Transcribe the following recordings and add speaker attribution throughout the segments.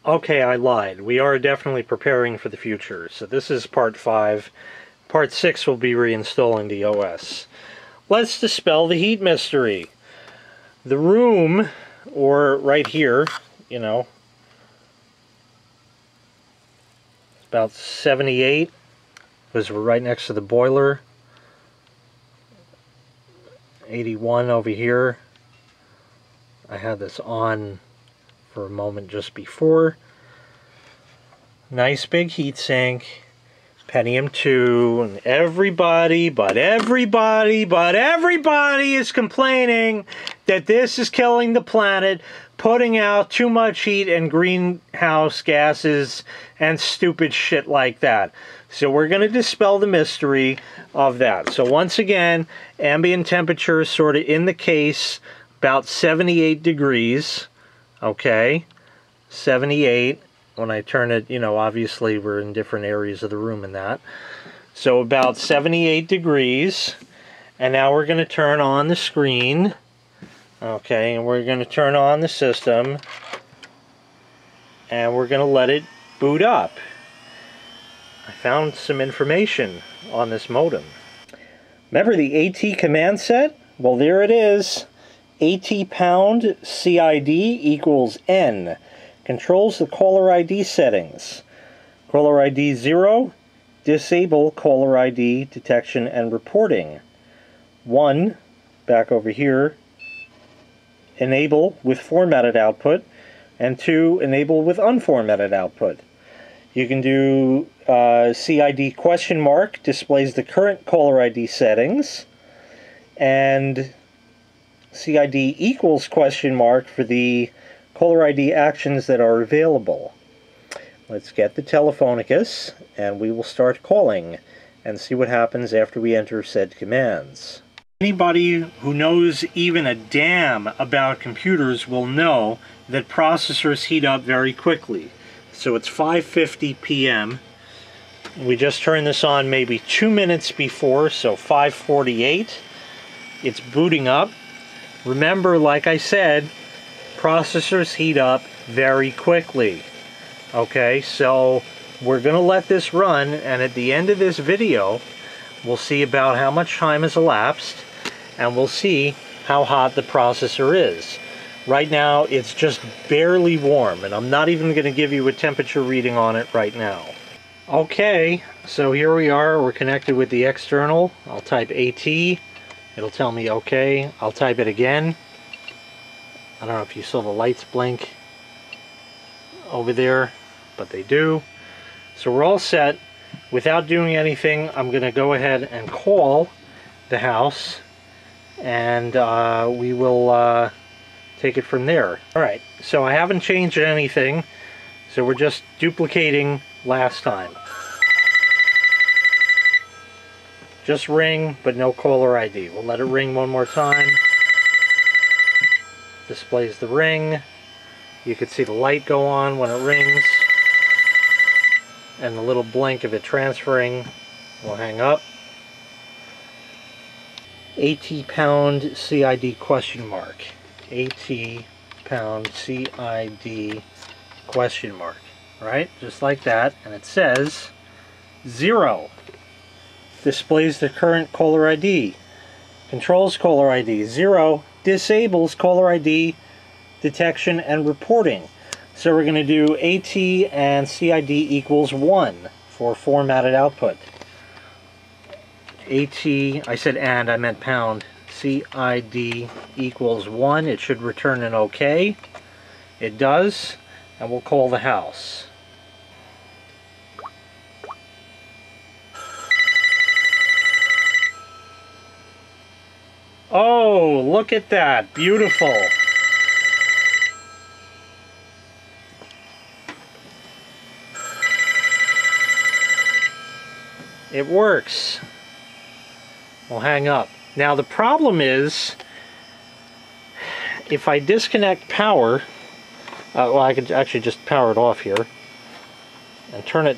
Speaker 1: Okay, I lied. We are definitely preparing for the future. So this is part 5. Part 6 will be reinstalling the OS. Let's dispel the heat mystery. The room, or right here, you know, it's about 78, because we're right next to the boiler. 81 over here. I had this on for a moment just before. Nice big heat sink. Pentium 2, and everybody is complaining that this is killing the planet, putting out too much heat and greenhouse gases and stupid shit like that. So we're going to dispel the mystery of that. So once again, ambient temperature is sort of in the case, about 78 degrees. Okay, 78. When I turn it, you know, obviously we're in different areas of the room and that. So about 78 degrees. And now we're going to turn on the screen. Okay, and we're going to turn on the system. And we're going to let it boot up. I found some information on this modem. Remember the AT command set? Well, there it is. AT pound CID equals N. Controls the caller ID settings. Caller ID 0, disable caller ID detection and reporting. 1, back over here, enable with formatted output, and 2, enable with unformatted output. You can do CID question mark, displays the current caller ID settings, and CID equals question mark for the caller ID actions that are available. Let's get the Telephonicus, and we will start calling and see what happens after we enter said commands. Anybody who knows even a damn about computers will know that processors heat up very quickly. So it's 5:50 p.m. We just turned this on maybe 2 minutes before, so 5:48. It's booting up. Remember, like I said, processors heat up very quickly. Okay, so we're going to let this run, and at the end of this video, we'll see about how much time has elapsed, and we'll see how hot the processor is. Right now, it's just barely warm, and I'm not even going to give you a temperature reading on it right now. Okay, so here we are. We're connected with the external. I'll type AT. It'll tell me okay. I'll type it again. I don't know if you saw the lights blink over there, but they do. So we're all set. Without doing anything, I'm going to go ahead and call the house, and we will take it from there. Alright, so I haven't changed anything, so we're just duplicating last time. Just ring, but no caller ID. We'll let it ring one more time. Displays the ring. You can see the light go on when it rings, and the little blink of it transferring. We'll hang up. AT pound CID question mark. AT pound CID question mark. Right? Just like that. And it says 0. Displays the current caller ID. Controls caller ID. 0. Disables caller ID detection and reporting. So we're going to do AT and CID equals 1 for formatted output. AT, I said and, I meant pound. CID equals 1. It should return an OK. It does. And we'll call the house. Oh, look at that. Beautiful. It works. We'll hang up. Now the problem is, if I disconnect power, well, I could actually just power it off here and turn it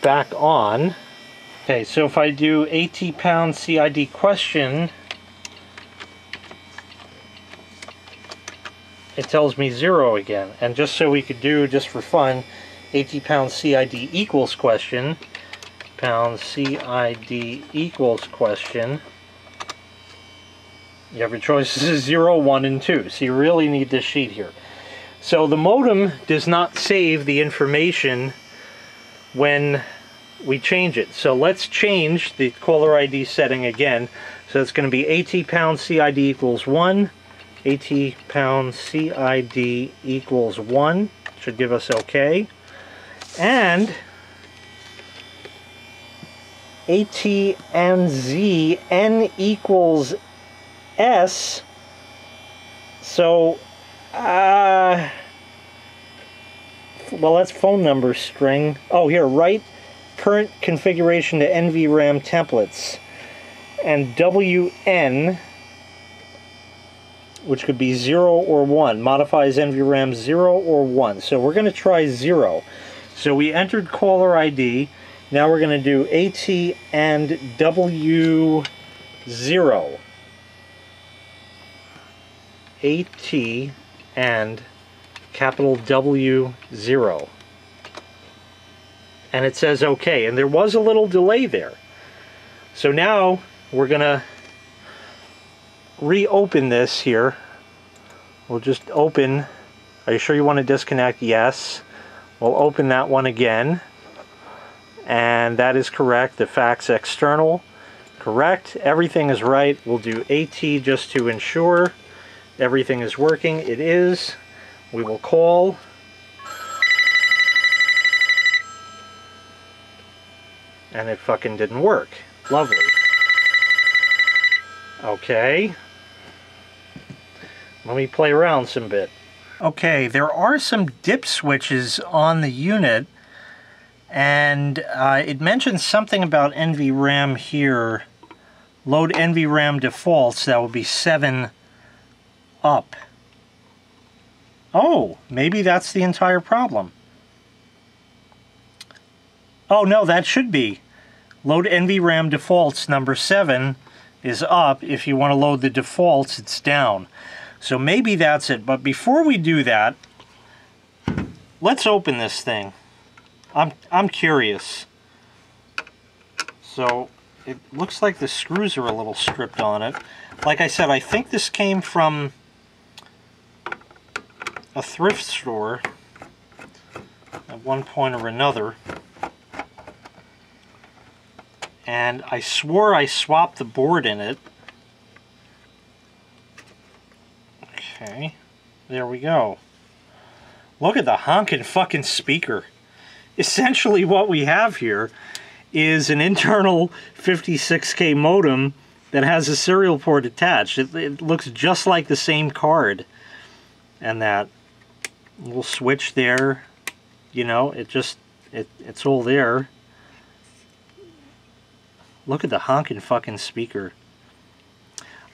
Speaker 1: back on. Okay, so if I do AT pound CID question, it tells me 0 again. And just so we could do, just for fun, AT CID equals question, CID equals question. You have your choices 0, 1, and 2. So you really need this sheet here. So the modem does not save the information when we change it. So let's change the caller ID setting again. So it's going to be AT CID equals 1. AT CID equals 1. Should give us OK. And AT&Z N equals S. So, well, that's phone number string. Oh, here, write current configuration to NVRAM templates. And WN, which could be 0 or 1, modifies NVRAM 0 or 1. So we're going to try 0. So we entered caller ID. Now we're going to do AT and W 0. AT and capital W 0. And it says OK. And there was a little delay there. So now we're going to reopen this here. We'll just open. Are you sure you want to disconnect? Yes. We'll open that one again. And that is correct. The fax external, correct. Everything is right. We'll do AT just to ensure everything is working. It is. We will call. And it fucking didn't work. Lovely. Okay. Let me play around some bit. Okay, there are some dip switches on the unit, and it mentions something about NVRAM here. Load NVRAM defaults, that would be 7 up. Oh, maybe that's the entire problem. Oh no, that should be. Load NVRAM defaults number 7 is up. If you want to load the defaults, it's down. So maybe that's it. But before we do that, let's open this thing. I'm curious. So it looks like the screws are a little stripped on it. Like I said, I think this came from a thrift store at one point or another. And I swore I swapped the board in it. Okay, there we go. Look at the honkin' fucking speaker. Essentially what we have here is an internal 56K modem that has a serial port attached. It looks just like the same card. And that little switch there, you know, it's all there. Look at the honkin' fucking speaker.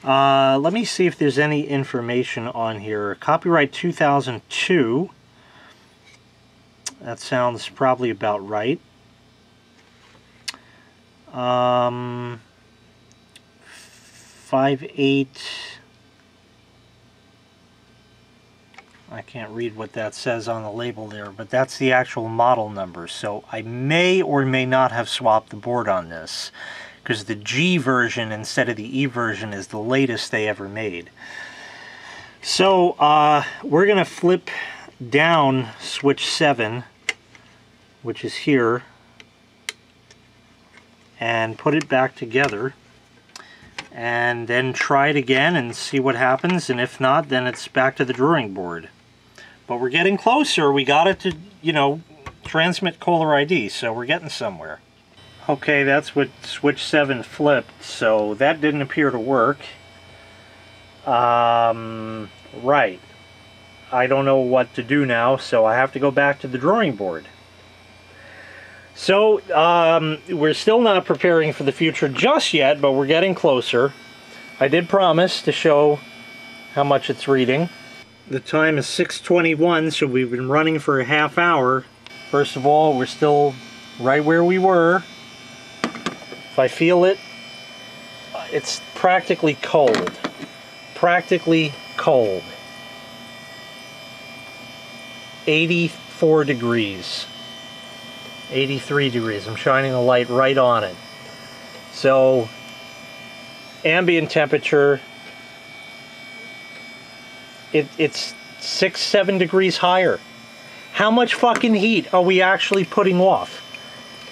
Speaker 1: Let me see if there's any information on here. Copyright 2002. That sounds probably about right. 5.8. I can't read what that says on the label there, but that's the actual model number. So I may or may not have swapped the board on this, because the G version instead of the E version is the latest they ever made. So we're going to flip down switch 7, which is here, and put it back together, and then try it again and see what happens, and if not, then it's back to the drawing board. But we're getting closer. We got it to, you know, transmit caller ID, so we're getting somewhere. Okay, that's what switch 7 flipped, so that didn't appear to work. Right. I don't know what to do now, so I have to go back to the drawing board. So, we're still not preparing for the future just yet, but we're getting closer. I did promise to show how much it's reading. The time is 6:21, so we've been running for a half hour. First of all, we're still right where we were. If I feel it, it's practically cold. Practically cold. 84 degrees. 83 degrees. I'm shining a light right on it. So, ambient temperature, it's 6-7 degrees higher. How much fucking heat are we actually putting off?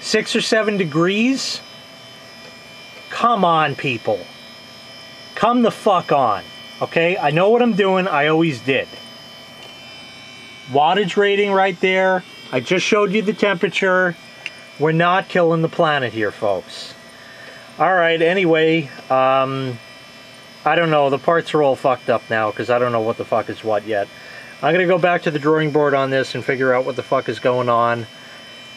Speaker 1: 6 or 7 degrees? Come on, people. Come the fuck on. Okay? I know what I'm doing. I always did. Wattage rating right there. I just showed you the temperature. We're not killing the planet here, folks. Alright, anyway, I don't know. The parts are all fucked up now because I don't know what the fuck is what yet. I'm going to go back to the drawing board on this and figure out what the fuck is going on.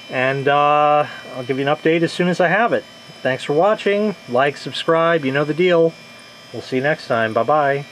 Speaker 1: And I'll give you an update as soon as I have it. Thanks for watching. Like, subscribe, you know the deal. We'll see you next time. Bye-bye.